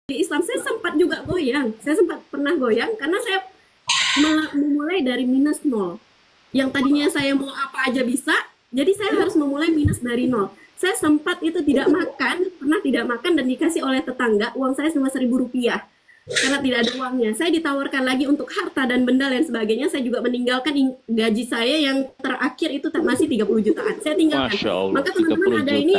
di Islam saya sempat juga goyang. Saya sempat pernah goyang karena saya memulai dari minus nol. Yang tadinya saya mau apa aja bisa, jadi saya harus memulai minus dari nol. Saya sempat itu tidak makan, pernah tidak makan dan dikasih oleh tetangga uang saya cuma 1.000 rupiah karena tidak ada uangnya. Saya ditawarkan lagi untuk harta dan benda dan sebagainya. Saya juga meninggalkan gaji saya yang terakhir itu masih 30 jutaan. Saya tinggalkan. Masya Allah, Maka tiga teman-teman puluh ada juta. ini,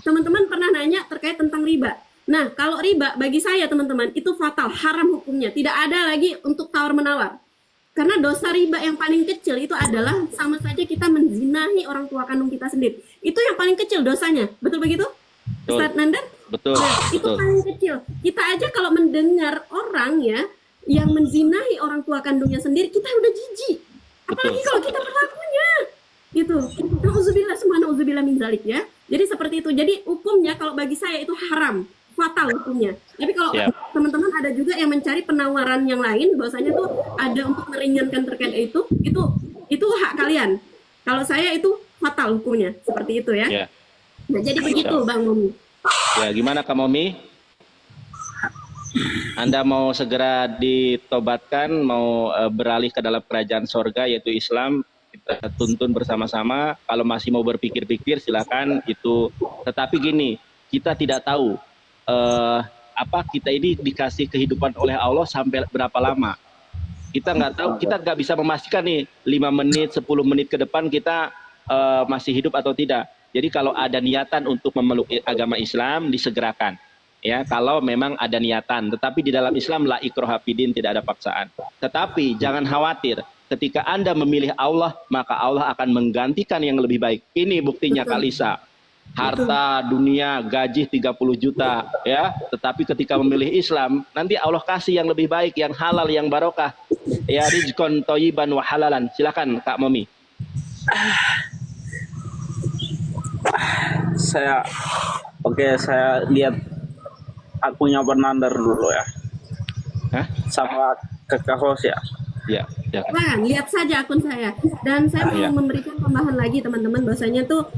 teman-teman pernah nanya terkait tentang riba. Nah, kalau riba bagi saya teman-teman itu fatal, haram hukumnya. Tidak ada lagi untuk tawar-menawar. Karena dosa riba yang paling kecil itu adalah sama saja kita menzinahi orang tua kandung kita sendiri. Itu yang paling kecil dosanya. Betul begitu? Betul, Ustadz Nandar? betul, Nah, itu betul. paling kecil. Kita aja kalau mendengar orang ya yang menzinahi orang tua kandungnya sendiri, kita udah jijik. Apalagi Betul. kalau kita pelakunya. Gitu. Nauzubillah, semua nauzubillah min zalik ya. Jadi seperti itu. Jadi hukumnya kalau bagi saya itu haram, fatal hukumnya. Tapi kalau Siap. teman-teman ada juga yang mencari penawaran yang lain, bahwasanya tuh ada untuk meringankan terkait itu hak kalian. Kalau saya itu fatal hukumnya, seperti itu ya. Ya, Nah, jadi Insya begitu Allah. Bang Mumi. Ya, gimana Kak Momi? Anda mau segera ditobatkan, mau beralih ke dalam kerajaan sorga yaitu Islam, kita tuntun bersama-sama. Kalau masih mau berpikir-pikir silakan itu. Tetapi gini, kita tidak tahu apa kita ini dikasih kehidupan oleh Allah sampai berapa lama. Kita nggak tahu, kita nggak bisa memastikan nih 5 menit, 10 menit ke depan kita masih hidup atau tidak. Jadi kalau ada niatan untuk memeluk agama Islam disegerakan. Ya, kalau memang ada niatan, tetapi di dalam Islam la ikraha fidin, tidak ada paksaan. Tetapi jangan khawatir, ketika Anda memilih Allah, maka Allah akan menggantikan yang lebih baik. Ini buktinya Kak Lisa. Harta dunia, gaji 30 juta, ya. Tetapi ketika memilih Islam, nanti Allah kasih yang lebih baik, yang halal, yang barokah. Ya, rizqan thayyiban wa halalan. Silakan Kak Momi. Saya saya lihat akunnya Bernandar dulu ya, Hah? sama kakak host ya. Ya, silakan. Nah, lihat saja akun saya. Dan saya mau Ya. memberikan tambahan lagi teman-teman, bahwasanya tuh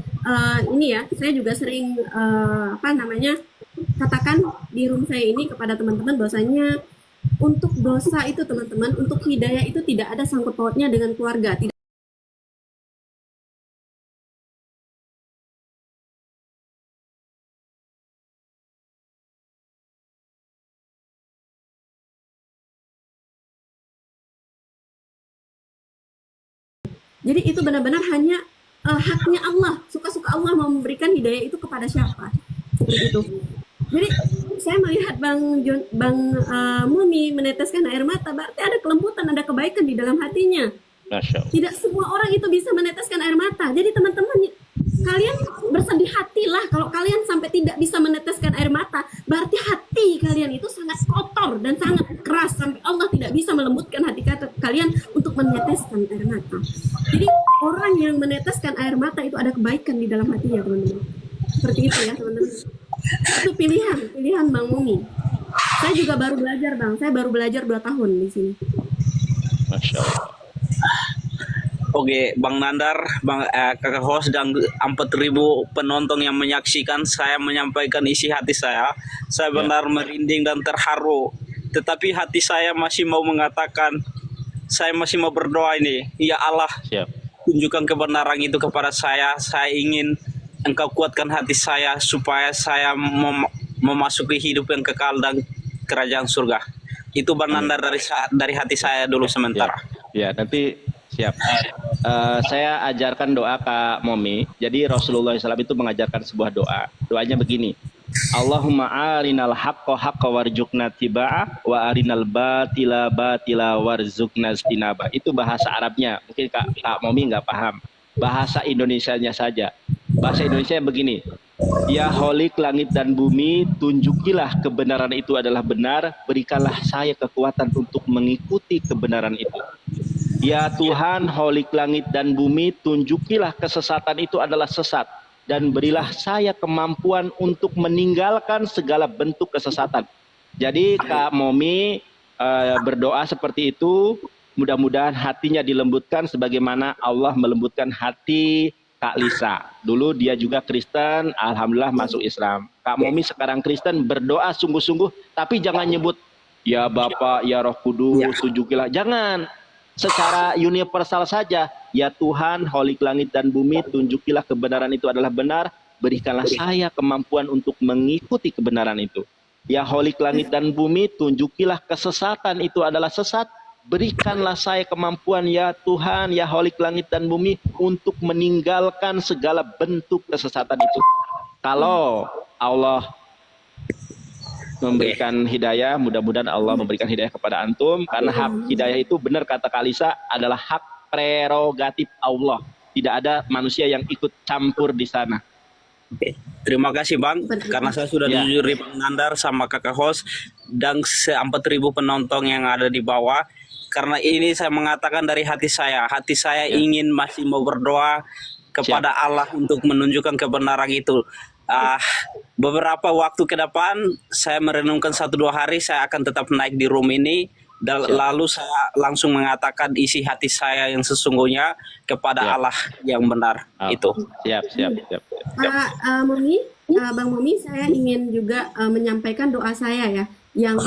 ini ya, saya juga sering apa namanya katakan di room saya ini kepada teman-teman bahwasanya untuk dosa itu teman-teman, untuk hidayah itu tidak ada sangkut pautnya dengan keluarga. Tidak. Jadi itu benar-benar hanya haknya Allah, suka-suka Allah mau memberikan hidayah itu kepada siapa. Seperti itu. Jadi saya melihat Bang Mumi meneteskan air mata, berarti ada kelembutan, ada kebaikan di dalam hatinya. Masya Allah. Tidak semua orang itu bisa meneteskan air mata. Jadi teman-teman, kalian bersedih hatilah kalau kalian sampai tidak bisa meneteskan air mata. Berarti hati kalian itu sangat kotor dan sangat keras sampai Allah tidak bisa melembutkan hati kalian untuk meneteskan air mata. Jadi orang yang meneteskan air mata itu ada kebaikan di dalam hatinya, teman-teman. Seperti itu ya, teman-teman. Itu pilihan Bang Mumi. Saya juga baru belajar, Bang. Saya baru belajar 2 tahun di sini. Masya Allah. Oke, Bang Nandar, kakak host dan 4.000 penonton yang menyaksikan, saya menyampaikan isi hati saya. Saya benar merinding dan terharu. Tetapi hati saya masih mau mengatakan, saya masih mau berdoa ini. Ya Allah, Siap. tunjukkan kebenaran itu kepada saya. Saya ingin Engkau kuatkan hati saya supaya saya memasuki hidup yang kekal dan kerajaan surga. Itu Bang Nandar dari hati saya dulu sementara. Ya, nanti siap. Saya ajarkan doa Kak Momi. Jadi Rasulullah SAW itu mengajarkan sebuah doa. Doanya begini. Allahumma arinal haqqa haqqa warzuqna tiba'ah wa arinal batila batila warzuqna istinabah. Itu bahasa Arabnya. Mungkin Kak Momi nggak paham. Bahasa Indonesianya saja. Bahasa Indonesia begini. Ya Holik langit dan bumi, tunjukilah kebenaran itu adalah benar, berikanlah saya kekuatan untuk mengikuti kebenaran itu. Ya Tuhan, Holik langit dan bumi, tunjukilah kesesatan itu adalah sesat, dan berilah saya kemampuan untuk meninggalkan segala bentuk kesesatan. Jadi Kak Momi berdoa seperti itu, mudah-mudahan hatinya dilembutkan sebagaimana Allah melembutkan hati Kak Lisa. Dulu dia juga Kristen, alhamdulillah masuk Islam. Kak Momi sekarang Kristen, berdoa sungguh-sungguh, tapi jangan nyebut ya Bapak, ya Roh Kudus, tunjukilah. Jangan. Secara universal saja, ya Tuhan, Holik langit dan bumi, tunjukilah kebenaran itu adalah benar, berikanlah saya kemampuan untuk mengikuti kebenaran itu. Ya Holik langit dan bumi, tunjukilah kesesatan itu adalah sesat, berikanlah saya kemampuan ya Tuhan, ya Holik langit dan bumi, untuk meninggalkan segala bentuk kesesatan itu. Kalau Allah memberikan hidayah, mudah-mudahan Allah memberikan hidayah kepada antum, karena hak hidayah itu benar kata Kalisa adalah hak prerogatif Allah. Tidak ada manusia yang ikut campur di sana. Oke. Terima kasih Bang, karena saya sudah dijujuri Bang Nandar sama kakak host dan 4.000 penonton yang ada di bawah. Karena ini saya mengatakan dari hati saya ingin masih mau berdoa kepada Allah untuk menunjukkan kebenaran itu. Beberapa waktu ke depan saya merenungkan 1-2 hari saya akan tetap naik di room ini dan lalu saya langsung mengatakan isi hati saya yang sesungguhnya kepada Allah yang benar. Itu. Siap. Pak Momi, Bang Momi, saya ingin juga menyampaikan doa saya ya, yang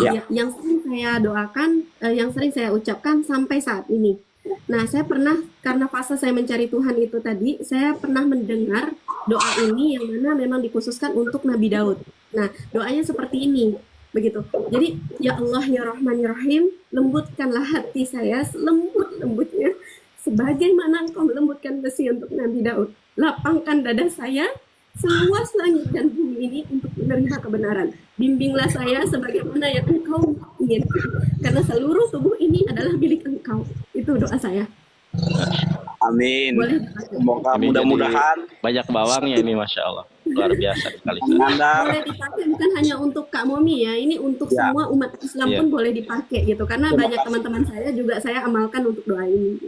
sering saya doakan, yang sering saya ucapkan sampai saat ini. Nah, saya pernah, karena fase saya mencari Tuhan itu tadi, saya pernah mendengar doa ini yang mana memang dikhususkan untuk Nabi Daud. Nah, doanya seperti ini, begitu. Jadi, ya Allah ya Rahman ya Rahim, lembutkanlah hati saya selembut-lembutnya, sebagaimana Engkau melembutkan besi untuk Nabi Daud. Lapangkan dada saya seluas langit dan bumi ini untuk menerima kebenaran. Bimbinglah saya sebagaimana yang Engkau inginkan, karena seluruh tubuh ini adalah milik Engkau. Itu doa saya. Amin. Semoga Amin. mudah-mudahan Banyak bawangnya ini, Masya Allah. Luar biasa sekali. Boleh dipakai bukan hanya untuk Kak Momi ya, ini untuk semua umat Islam pun boleh dipakai gitu, karena banyak teman-teman saya juga saya amalkan untuk doa ini.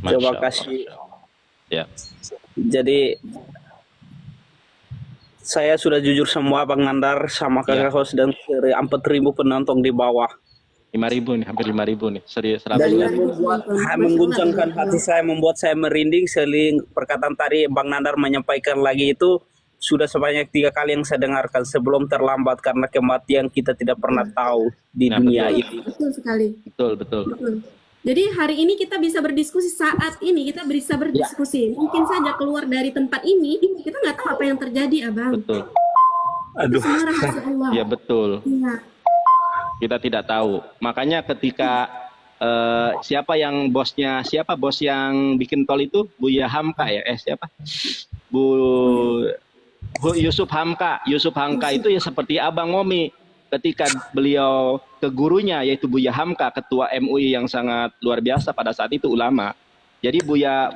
Terima kasih. Ya. Jadi saya sudah jujur semua Bang Nandar sama kakak host dan 4.000 penonton di bawah. 5.000 nih, hampir 5.000 nih. Serius, Dan yang mengguncangkan hati saya, membuat saya merinding seling perkataan tadi Bang Nandar menyampaikan lagi itu sudah sebanyak 3 kali yang saya dengarkan sebelum terlambat, karena kematian kita tidak pernah tahu di dunia ini. Betul sekali. Betul. Jadi hari ini kita bisa berdiskusi, saat ini kita bisa berdiskusi. Mungkin saja keluar dari tempat ini, kita nggak tahu apa yang terjadi, Abang. Betul. Aduh. Semua rahasia Allah. Ya betul. Iya. Kita tidak tahu. Makanya ketika siapa bos yang bikin tol itu? Buya Hamka ya? Siapa? Yusuf Hamka. Yusuf Hamka itu ya seperti Abang Momi. Ketika beliau ke gurunya yaitu Buya Hamka, ketua MUI yang sangat luar biasa pada saat itu, ulama. Jadi Buya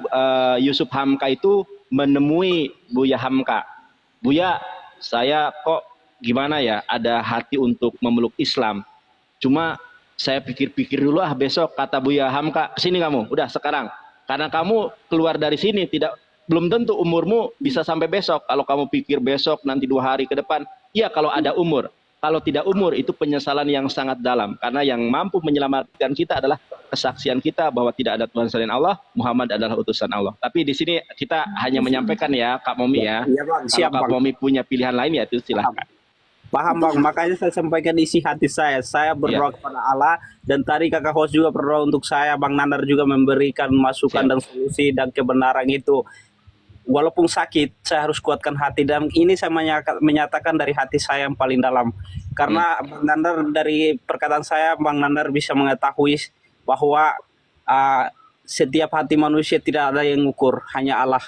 Yusuf Hamka itu menemui Buya Hamka. Buya, saya kok gimana ya ada hati untuk memeluk Islam. Cuma saya pikir-pikir dulu besok, kata Buya Hamka, kesini kamu, udah sekarang. Karena kamu keluar dari sini belum tentu umurmu bisa sampai besok. Kalau kamu pikir besok nanti 2 hari ke depan, ya kalau ada umur. Kalau tidak umur itu penyesalan yang sangat dalam, karena yang mampu menyelamatkan kita adalah kesaksian kita bahwa tidak ada Tuhan selain Allah, Muhammad adalah utusan Allah. Tapi di sini kita hanya menyampaikan ya Kak Momi ya. Iya Bang, siap Kalau Kak Bang. Momi punya pilihan lain ya itu silahkan. Paham Bang, makanya saya sampaikan isi hati saya. Saya berdoa kepada Allah, dan tadi kakak host juga berdoa untuk saya. Bang Nandar juga memberikan masukan dan solusi dan kebenaran itu. Walaupun sakit, saya harus kuatkan hati, dan ini saya menyatakan dari hati saya yang paling dalam. Karena Bang Nandar, dari perkataan saya, Bang Nandar bisa mengetahui bahwa setiap hati manusia tidak ada yang mengukur, hanya Allah.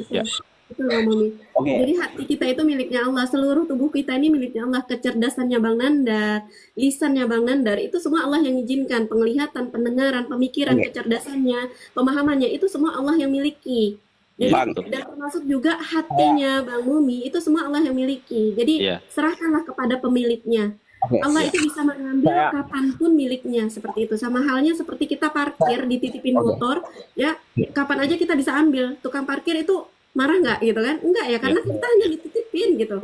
Ya. Betul, Bang Momi. Jadi hati kita itu miliknya Allah, seluruh tubuh kita ini miliknya Allah, kecerdasannya Bang Nandar, lisannya Bang Nandar, itu semua Allah yang izinkan, penglihatan, pendengaran, pemikiran, kecerdasannya, pemahamannya, itu semua Allah yang miliki. Jadi, dan termasuk juga hatinya Bang Momi, itu semua Allah yang miliki. Jadi serahkanlah kepada pemiliknya. Allah itu bisa mengambil kapanpun miliknya, seperti itu. Sama halnya seperti kita parkir, dititipin motor, ya kapan aja kita bisa ambil. Tukang parkir itu marah nggak gitu kan? Enggak ya, karena kita hanya dititipin gitu.